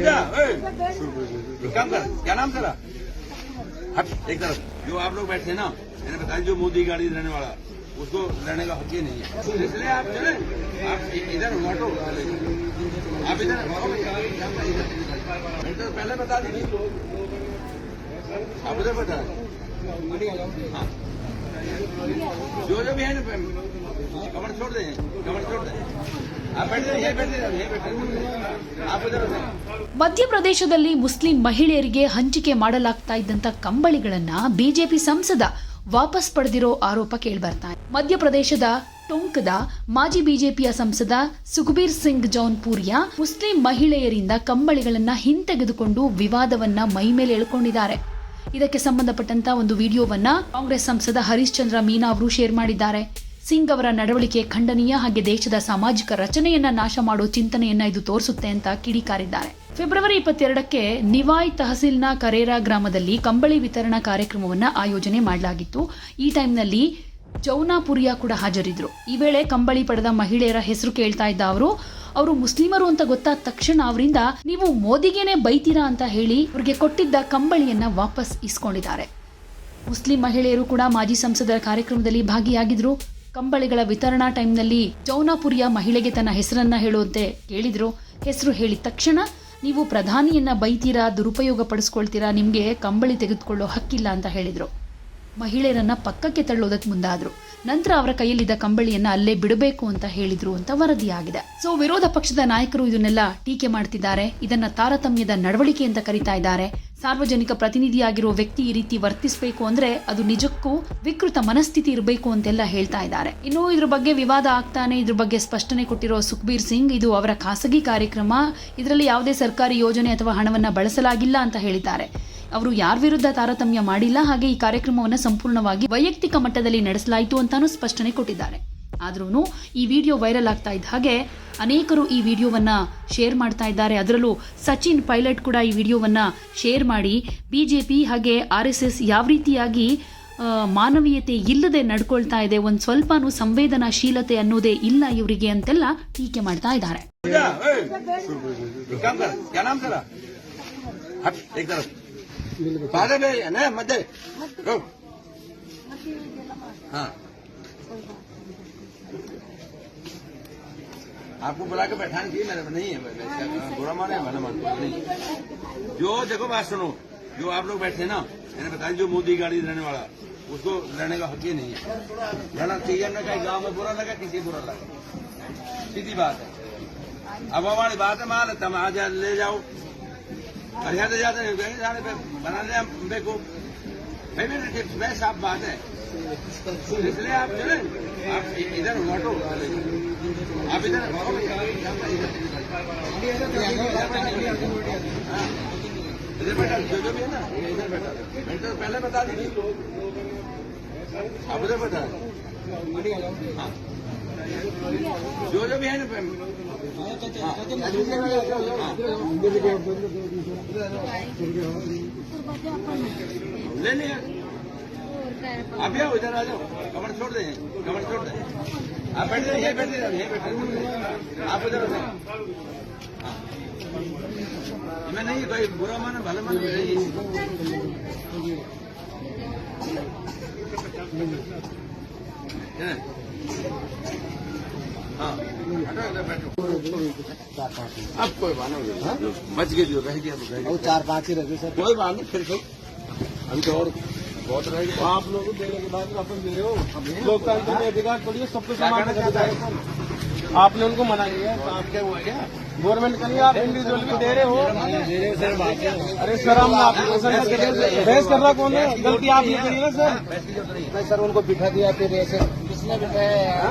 जा, काम कर, क्या नाम तेरा? हट एक तरफ। जो आप लोग बैठे ना, मैंने बताया जो मोदी गाड़ी रहने वाला उसको लड़ने का हक ही नहीं है, इसलिए आप चले, आप इधर ऑटो, आप इधर तो पहले बता दीजिए, आप उधर बता। हाँ, जो भी है ना कमर छोड़ दें, कमर छोड़ दें, आप बैठे यहीं बैठे आप उधर। ಮಧ್ಯಪ್ರದೇಶದಲ್ಲಿ ಮುಸ್ಲಿಂ ಮಹಿಳೆಯರಿಗೆ ಹಂಚಿಕೆ ಮಾಡಲಾಗ್ತಾ ಇದ್ದಂತ ಕಂಬಳಿಗಳನ್ನ ಬಿಜೆಪಿ ಸಂಸದ ವಾಪಸ್ ಪಡೆದಿರೋ ಆರೋಪ ಕೇಳಿಬರ್ತಾ ಇದೆ. ಮಧ್ಯಪ್ರದೇಶದ ಟೊಂಕದ ಮಾಜಿ ಬಿಜೆಪಿಯ ಸಂಸದ ಸುಖಬೀರ್ ಸಿಂಗ್ ಜೌನ್ಪುರಿಯಾ ಮುಸ್ಲಿಂ ಮಹಿಳೆಯರಿಂದ ಕಂಬಳಿಗಳನ್ನ ಹಿಂತೆಗೆದುಕೊಂಡು ವಿವಾದವನ್ನ ಮೈಮೇಲೆ ಎಳ್ಕೊಂಡಿದ್ದಾರೆ. ಇದಕ್ಕೆ ಸಂಬಂಧಪಟ್ಟಂತ ಒಂದು ವಿಡಿಯೋವನ್ನ ಕಾಂಗ್ರೆಸ್ ಸಂಸದ ಹರೀಶ್ ಚಂದ್ರ ಮೀನಾ ಅವರು ಶೇರ್ ಮಾಡಿದ್ದಾರೆ. ಸಿಂಗ್ ಅವರ ನಡವಳಿಕೆ ಖಂಡನೀಯ, ಹಾಗೆ ದೇಶದ ಸಾಮಾಜಿಕ ರಚನೆಯನ್ನ ನಾಶ ಮಾಡೋ ಚಿಂತನೆಯನ್ನ ಇದು ತೋರಿಸುತ್ತೆ ಅಂತ ಕಿಡಿಕಾರಿದ್ದಾರೆ. ಫೆಬ್ರವರಿ 22ಕ್ಕೆ ನಿವಾಯ್ ತಹಸೀಲ್ನ ಕರೇರಾ ಗ್ರಾಮದಲ್ಲಿ ಕಂಬಳಿ ವಿತರಣಾ ಕಾರ್ಯಕ್ರಮವನ್ನ ಆಯೋಜನೆ ಮಾಡಲಾಗಿತ್ತು. ಈ ಟೈಮ್ನಲ್ಲಿ ಜೌನಾಪುರಿಯಾ ಕೂಡ ಹಾಜರಿದ್ರು. ಈ ವೇಳೆ ಕಂಬಳಿ ಪಡೆದ ಮಹಿಳೆಯರ ಹೆಸರು ಕೇಳ್ತಾ ಇದ್ದ ಅವರು ಮುಸ್ಲಿಮರು ಅಂತ ಗೊತ್ತಾದ ತಕ್ಷಣ ಅವರಿಂದ ನೀವು ಮೋದಿಗೇನೆ ಬೈತೀರಾ ಅಂತ ಹೇಳಿ ಅವ್ರಿಗೆ ಕೊಟ್ಟಿದ್ದ ಕಂಬಳಿಯನ್ನ ವಾಪಸ್ ಇಸ್ಕೊಂಡಿದ್ದಾರೆ. ಮುಸ್ಲಿಂ ಮಹಿಳೆಯರು ಕೂಡ ಮಾಜಿ ಸಂಸದರ ಕಾರ್ಯಕ್ರಮದಲ್ಲಿ ಭಾಗಿಯಾಗಿದ್ರು. ಕಂಬಳಿಗಳ ವಿತರಣಾ ಟೈಮ್ನಲ್ಲಿ ಜೌನಾಪುರಿಯಾ ಮಹಿಳೆಗೆ ತನ್ನ ಹೆಸರನ್ನ ಹೇಳುವಂತೆ ಕೇಳಿದ್ರು. ಹೆಸರು ಹೇಳಿದ ತಕ್ಷಣ ನೀವು ಪ್ರಧಾನಿಯನ್ನ ಬೈತೀರಾ, ದುರುಪಯೋಗ ಪಡಿಸ್ಕೊಳ್ತೀರಾ, ನಿಮ್ಗೆ ಕಂಬಳಿ ತೆಗೆದುಕೊಳ್ಳೋ ಹಕ್ಕಿಲ್ಲ ಅಂತ ಹೇಳಿದ್ರು. ಮಹಿಳೆಯರನ್ನ ಪಕ್ಕಕ್ಕೆ ತಳ್ಳೋದಕ್ಕೆ ಮುಂದಾದ್ರು. ನಂತರ ಅವರ ಕೈಯಲ್ಲಿದ್ದ ಕಂಬಳಿಯನ್ನ ಅಲ್ಲೇ ಬಿಡಬೇಕು ಅಂತ ಹೇಳಿದ್ರು ಅಂತ ವರದಿಯಾಗಿದೆ. ಸೊ ವಿರೋಧ ಪಕ್ಷದ ನಾಯಕರು ಇದನ್ನೆಲ್ಲ ಟೀಕೆ ಮಾಡ್ತಿದ್ದಾರೆ. ಇದನ್ನ ತಾರತಮ್ಯದ ನಡವಳಿಕೆ ಅಂತ ಕರೀತಾ ಇದ್ದಾರೆ. ಸಾರ್ವಜನಿಕ ಪ್ರತಿನಿಧಿಯಾಗಿರೋ ವ್ಯಕ್ತಿ ಈ ರೀತಿ ವರ್ತಿಸಬೇಕು ಅಂದ್ರೆ ಅದು ನಿಜಕ್ಕೂ ವಿಕೃತ ಮನಸ್ಥಿತಿ ಇರಬೇಕು ಅಂತೆಲ್ಲ ಹೇಳ್ತಾ ಇದ್ದಾರೆ. ಇನ್ನು ಇದ್ರ ಬಗ್ಗೆ ವಿವಾದ ಆಗ್ತಾನೆ. ಇದ್ರ ಬಗ್ಗೆ ಸ್ಪಷ್ಟನೆ ಕೊಟ್ಟಿರೋ ಸುಖಬೀರ್ ಸಿಂಗ್, ಇದು ಅವರ ಖಾಸಗಿ ಕಾರ್ಯಕ್ರಮ, ಇದರಲ್ಲಿ ಯಾವುದೇ ಸರ್ಕಾರಿ ಯೋಜನೆ ಅಥವಾ ಹಣವನ್ನ ಬಳಸಲಾಗಿಲ್ಲ ಅಂತ ಹೇಳಿದ್ದಾರೆ. ಅವರು ಯಾರ ವಿರುದ್ಧ ತಾರತಮ್ಯ ಮಾಡಿಲ್ಲ, ಹಾಗೆ ಈ ಕಾರ್ಯಕ್ರಮವನ್ನು ಸಂಪೂರ್ಣವಾಗಿ ವೈಯಕ್ತಿಕ ಮಟ್ಟದಲ್ಲಿ ನಡೆಸಲಾಯಿತು ಅಂತಾನೂ ಸ್ಪಷ್ಟನೆ ಕೊಟ್ಟಿದ್ದಾರೆ. ಆದ್ರೂ ಈ ವಿಡಿಯೋ ವೈರಲ್ ಆಗ್ತಾ ಇದ್ದ ಹಾಗೆ ಅನೇಕರು ಈ ವಿಡಿಯೋವನ್ನ ಶೇರ್ ಮಾಡ್ತಾ ಇದ್ದಾರೆ. ಅದರಲ್ಲೂ ಸಚಿನ್ ಪೈಲಟ್ ಕೂಡ ಈ ವಿಡಿಯೋವನ್ನ ಶೇರ್ ಮಾಡಿ ಬಿಜೆಪಿ ಹಾಗೆ RSS ಯಾವ ರೀತಿಯಾಗಿ ಮಾನವೀಯತೆ ಇಲ್ಲದೆ ನಡ್ಕೊಳ್ತಾ ಇದೆ, ಒಂದ್ ಸ್ವಲ್ಪನೂ ಸಂವೇದನಾಶೀಲತೆ ಅನ್ನೋದೇ ಇಲ್ಲ ಇವರಿಗೆ ಅಂತೆಲ್ಲ ಟೀಕೆ ಮಾಡ್ತಾ ಇದ್ದಾರೆ. आपको बुला के बैठाने की मेरे नहीं है, बुरा माने भला मान नहीं। जो देखो बात सुनो, जो आप लोग बैठे ना, मैंने बताया जो मोदी गाड़ी रहने वाला उसको लड़ने का हक ही नहीं है। लड़ना चाहिए ना, कहीं गाँव में बुरा लगा, किसी बुरा लगा, सीधी बात है। अब हमारी बात है, मान लेता मैं आज ले जाओ जाते जाते जाने पे बना ले बेको भाई, मेरे साफ बात है, इसलिए आप चले, आप इधर ऑटो, आप इधर बैठा, जो भी है ना इधर बैठा, मैं तो पहले बता दीजिए, आप उधर बैठा। हाँ, जो भी है ना ले लिया, आप आओ इधर आ जाओ, कमर छोड़ दें, कमर छोड़ दें, आप बैठे यहीं बैठे आप उधर। मैं नहीं कोई बुरा माना भला माना नहीं। हाँ बैठो, अब कोई बात नहीं, बच गए जो रह गया तो रह गया, 4-5 ही रह गए सर, कोई बात नहीं, फिर तो अभी तो और बहुत रहेगा। आप लोग को देने के बाद अपन दे रहे हो, लोकतंत्र में अधिकार पड़िए, सबको समान अधिकार है। आपने उनको मना किया, आप क्या हुआ क्या गवर्नमेंट के लिए आप इंडिविजुअल को दे रहे हो? अरे सर, हम बहस कर रहा कौन है? गलती आपने करी ना सर। सर उनको बिठा दिया, फिर ऐसे किसने बिठाया?